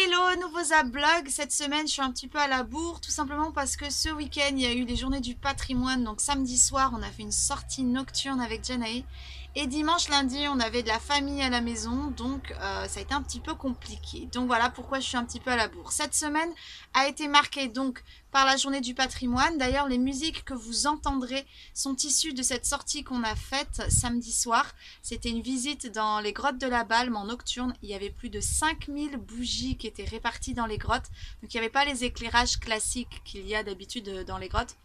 Hello, nouveau Zablog. Cette semaine, je suis un petit peu à la bourre, tout simplement parce que ce week-end, il y a eu les journées du patrimoine. Donc samedi soir, on a fait une sortie nocturne avec Janae. Et dimanche, lundi, on avait de la famille à la maison. Donc ça a été un petit peu compliqué. Donc voilà pourquoi je suis un petit peu à la bourre. Cette semaine a été marquée donc par la journée du patrimoine. D'ailleurs, les musiques que vous entendrez sont issues de cette sortie qu'on a faite samedi soir. C'était une visite dans les grottes de la Balme en nocturne. Il y avait plus de 5000 bougies qui étaient réparties dans les grottes. Donc il n'y avait pas les éclairages classiques qu'il y a d'habitude dans les grottes.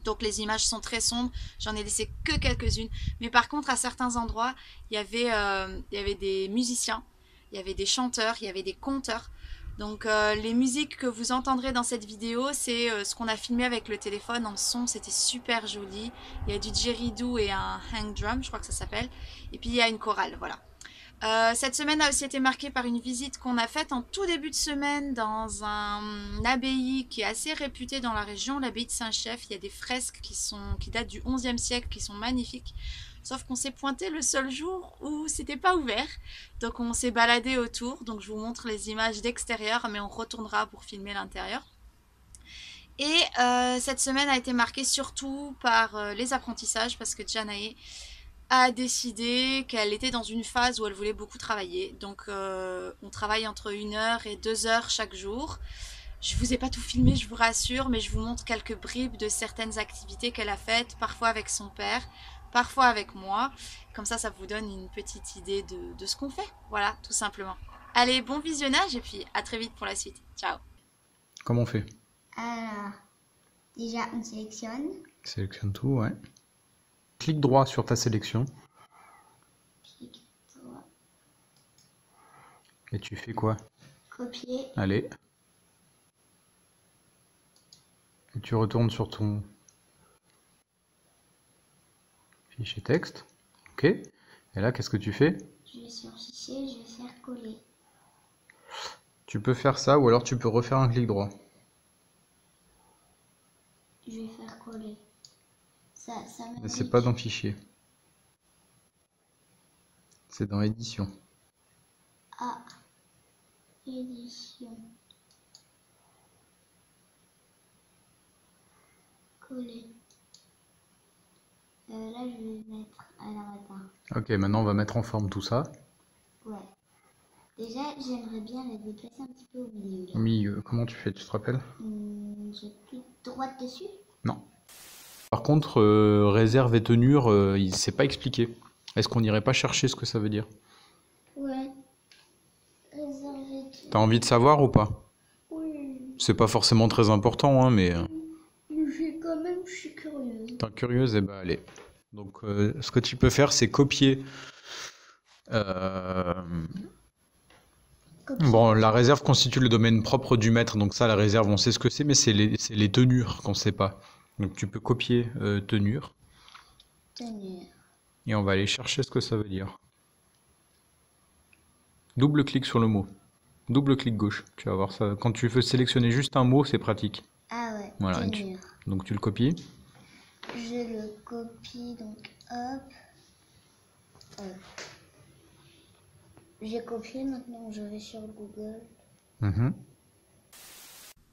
Donc les images sont très sombres, j'en ai laissé que quelques-unes. Mais par contre, à certains endroits, il y avait des musiciens, il y avait des chanteurs, il y avait des conteurs. Donc les musiques que vous entendrez dans cette vidéo, c'est ce qu'on a filmé avec le téléphone en son, c'était super joli. Il y a du didgeridoo et un hang drum, je crois que ça s'appelle. Et puis il y a une chorale, voilà. Cette semaine a aussi été marquée par une visite qu'on a faite en tout début de semaine dans une abbaye qui est assez réputée dans la région, l'abbaye de Saint-Chef. Il y a des fresques qui datent du XIe siècle, qui sont magnifiques. Sauf qu'on s'est pointé le seul jour où c'était pas ouvert. Donc on s'est baladé autour. Donc je vous montre les images d'extérieur, mais on retournera pour filmer l'intérieur. Et cette semaine a été marquée surtout par les apprentissages parce que Janae a décidé qu'elle était dans une phase où elle voulait beaucoup travailler. Donc on travaille entre 1 heure et 2 heures chaque jour. Je vous ai pas tout filmé, je vous rassure, mais je vous montre quelques bribes de certaines activités qu'elle a faites, parfois avec son père, parfois avec moi. Comme ça vous donne une petite idée de ce qu'on fait. Voilà, tout simplement. Allez, bon visionnage et puis à très vite pour la suite. Ciao. Comment on fait? Alors, déjà, on sélectionne. Sélectionne tout, ouais. Clique droit sur ta sélection. Clic droit. Et tu fais quoi? Copier. Allez. Et tu retournes sur ton fichier texte. Ok. Et là, qu'est-ce que tu fais? Je vais sur fichier, je vais faire coller. Tu peux faire ça ou alors tu peux refaire un clic droit. Je vais faire coller. Ça Mais c'est pas dans fichier. C'est dans édition. Ah, édition. Coller. Là, je vais mettre. Alors, attends. Ok, maintenant on va mettre en forme tout ça. Ouais. Déjà, j'aimerais bien la déplacer un petit peu au milieu. Là. Au milieu, comment tu fais, tu te rappelles? Je clique droite dessus. Non. Par contre, réserve et tenure, c'est pas expliqué. Est-ce qu'on n'irait pas chercher ce que ça veut dire? Ouais. Réserver. T'as envie de savoir ou pas? Oui. C'est pas forcément très important, hein, mais... Quand même, je suis curieuse. T'es curieuse? Eh ben allez. Donc, ce que tu peux faire, c'est copier... Bon, la réserve constitue le domaine propre du maître, donc ça, la réserve, on sait ce que c'est, mais c'est les tenures qu'on sait pas. Donc tu peux copier tenure. Tenure. Et on va aller chercher ce que ça veut dire. Double clic sur le mot. Double clic gauche. Tu vas voir ça. Quand tu veux sélectionner juste un mot, c'est pratique. Ah ouais, voilà, tenure. Donc tu le copies. Je le copie, donc hop. J'ai copié, maintenant je vais sur Google.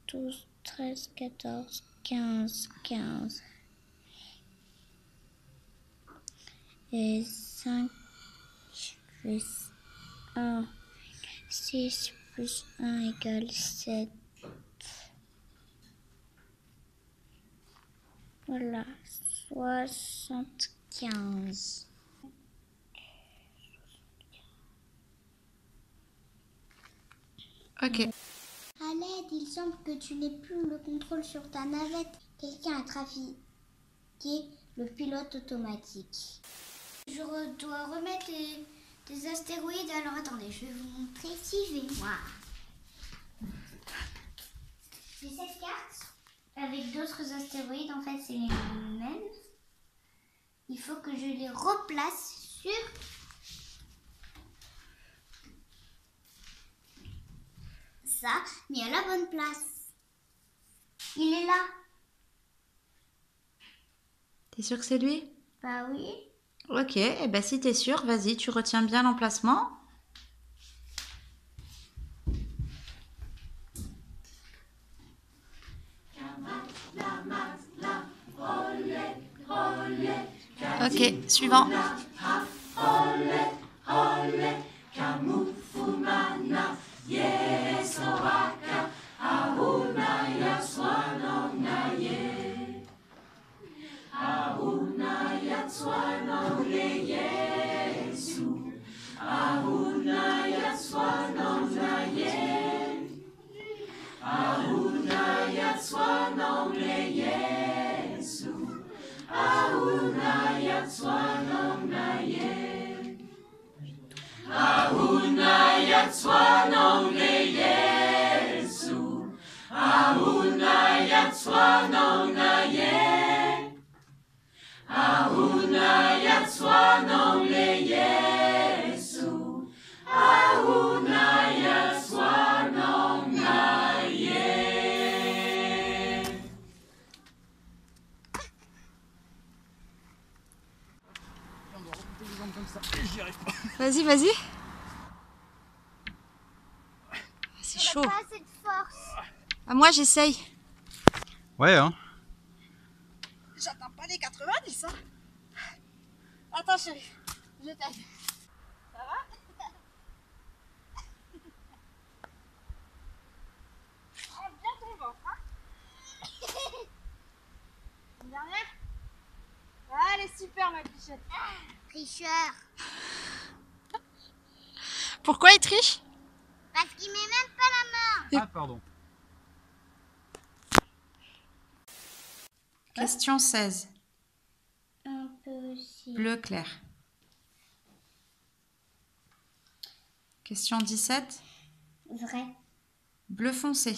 12, 13, 14, 15, 15. Et 5 plus 1, 6 plus 1 égale 7. Voilà, 75. Ok. À l'aide, il semble que tu n'aies plus le contrôle sur ta navette. Quelqu'un a trafiqué le pilote automatique. Je dois remettre des astéroïdes. Alors attendez, je vais vous montrer si je vais voir. J'ai cette carte avec d'autres astéroïdes. En fait, c'est les mêmes. Il faut que je les replace sur... ça, mais à la bonne place. Il est là. T'es sûr que c'est lui? Bah oui. Ok, et ben si t'es sûr, vas-y, tu retiens bien l'emplacement. Ok, suivant. Vas-y, vas-y. C'est chaud. Pas assez de force. Ah, moi, j'essaye. Ouais, hein. J'atteins pas les 90, hein. Attends, chérie. Je t'aide. Ça va? Prends bien ton ventre, hein. Une dernière? Allez, super, ma bichette. Tricheur. Pourquoi il triche? Parce qu'il met même pas la main. Ah, pardon. Question 16. Impossible. Bleu clair. Question 17. Vrai. Bleu foncé.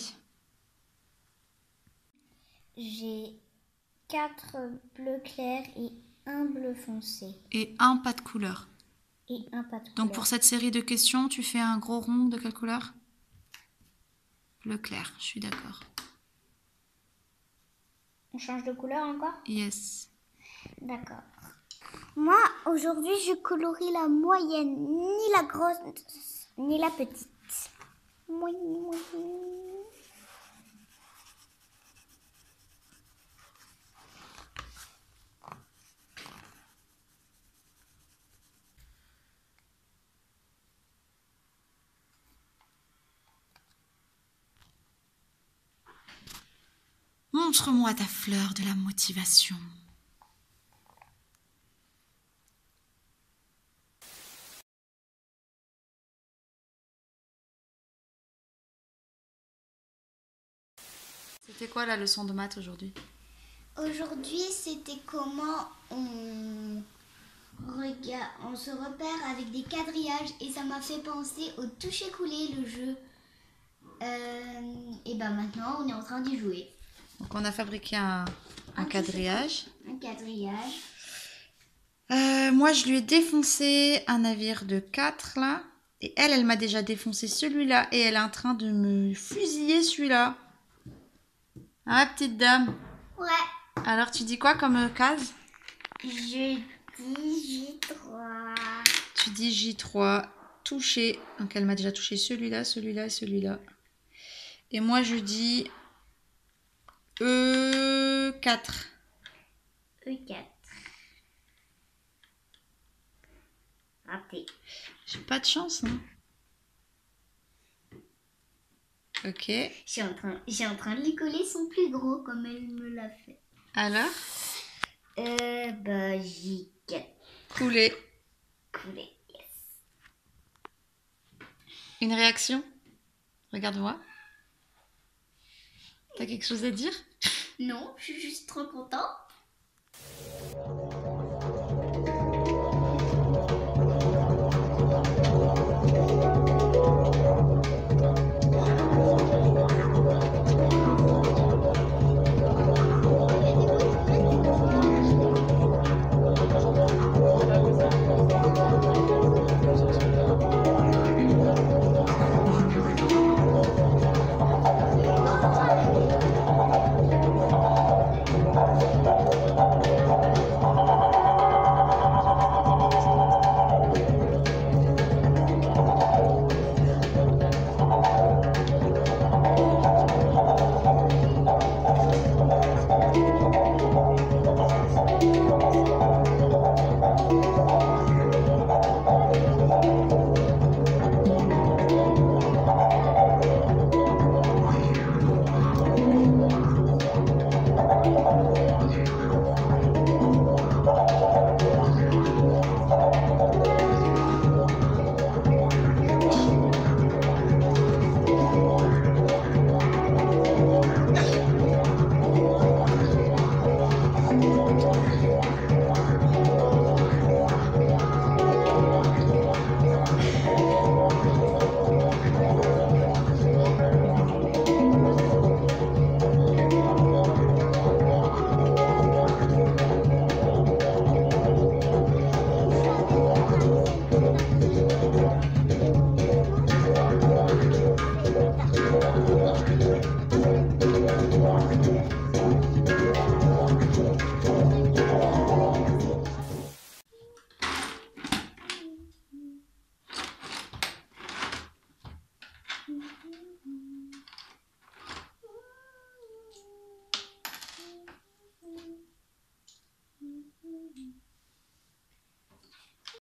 J'ai 4 bleus clairs et un bleu foncé. Et un pas de couleur. Et un pas de Donc couleur. pour cette série de questions, tu fais un gros rond de quelle couleur? Bleu clair, je suis d'accord. On change de couleur encore? Yes. D'accord. Moi, aujourd'hui, je colorie la moyenne, ni la grosse, ni la petite. Moyenne, moyenne. Montre-moi ta fleur de la motivation. C'était quoi la leçon de maths aujourd'hui? Aujourd'hui, c'était comment on se repère avec des quadrillages et ça m'a fait penser au toucher-couler, le jeu. Et ben maintenant, on est en train d'y jouer. Donc on a fabriqué un quadrillage. Un quadrillage. Moi, je lui ai défoncé un navire de 4 là. Et elle m'a déjà défoncé celui-là. Et elle est en train de me fusiller celui-là. Ah, petite dame. Ouais. Alors, tu dis quoi comme case? Je dis J3. Tu dis J3, touché. Donc, elle m'a déjà touché celui-là, celui-là et celui-là. Et moi, je dis E4. E4. Raté. J'ai pas de chance, hein. Ok. J'ai en train de lui coller son plus gros comme elle me l'a fait. Alors? Bah J4. Coulé. Coulé. Yes. Une réaction? Regarde-moi. T'as quelque chose à dire? Non, je suis juste trop contente.